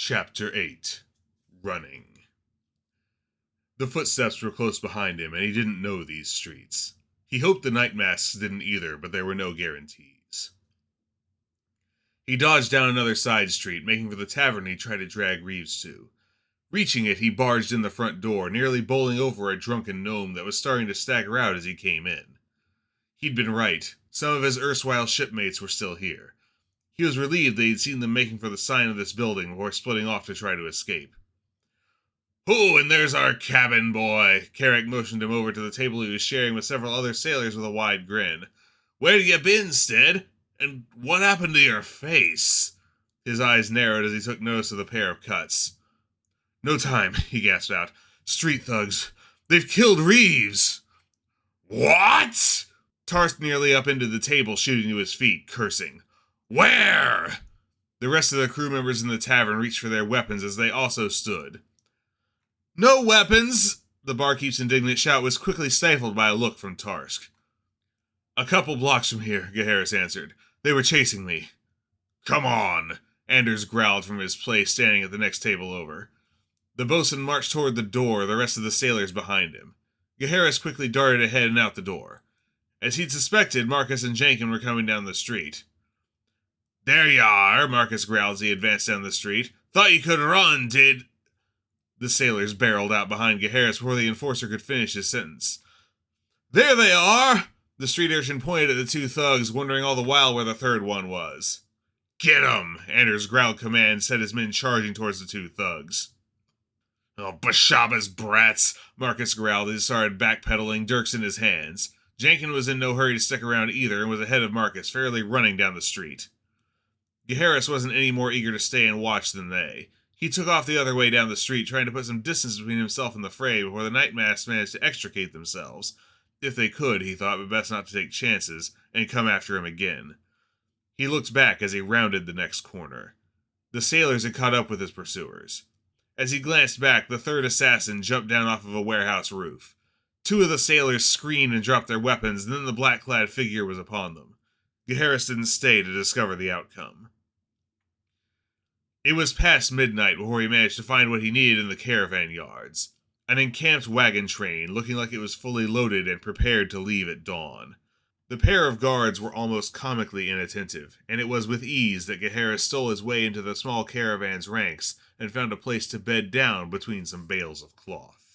Chapter 8. Running. The footsteps were close behind him, and he didn't know these streets. He hoped the night masks didn't either, but there were no guarantees. He dodged down another side street, making for the tavern he tried to drag Reeves to. Reaching it, he barged in the front door, nearly bowling over a drunken gnome that was starting to stagger out as he came in. He'd been right. Some of his erstwhile shipmates were still here. He was relieved that he'd seen them making for the sign of this building before splitting off to try to escape. "Oh, and there's our cabin boy!" Carrick motioned him over to the table he was sharing with several other sailors with a wide grin. "Where'd you been, Stead? And what happened to your face?" His eyes narrowed as he took notice of the pair of cuts. "No time," he gasped out. "Street thugs. They've killed Reeves!" "What?" Tarth nearly up into the table, shooting to his feet, cursing. "Where?" The rest of the crew members in the tavern reached for their weapons as they also stood. "No weapons!" The barkeep's indignant shout was quickly stifled by a look from Tarsk. "A couple blocks from here," Gaheris answered. "They were chasing me." "Come on," Anders growled from his place standing at the next table over. The bosun marched toward the door, the rest of the sailors behind him. Gaheris quickly darted ahead and out the door. As he'd suspected, Marcus and Jenkin were coming down the street. "There you are," Marcus growled as he advanced down the street. "Thought you could run, did—" The sailors barreled out behind Gaheris before the enforcer could finish his sentence. "There they are!" The street urchin pointed at the two thugs, wondering all the while where the third one was. "Get 'em!" Anders growled command and set his men charging towards the two thugs. "Oh, Bashaba's brats!" Marcus growled as he started backpedaling, dirks in his hands. Jenkin was in no hurry to stick around either and was ahead of Marcus, fairly running down the street. Gaheris wasn't any more eager to stay and watch than they. He took off the other way down the street, trying to put some distance between himself and the fray before the night masks managed to extricate themselves. If they could, he thought, but best not to take chances, and come after him again. He looked back as he rounded the next corner. The sailors had caught up with his pursuers. As he glanced back, the third assassin jumped down off of a warehouse roof. Two of the sailors screamed and dropped their weapons, and then the black-clad figure was upon them. Gaheris didn't stay to discover the outcome. It was past midnight before he managed to find what he needed in the caravan yards. An encamped wagon train, looking like it was fully loaded and prepared to leave at dawn. The pair of guards were almost comically inattentive, and it was with ease that Gaheris stole his way into the small caravan's ranks and found a place to bed down between some bales of cloth.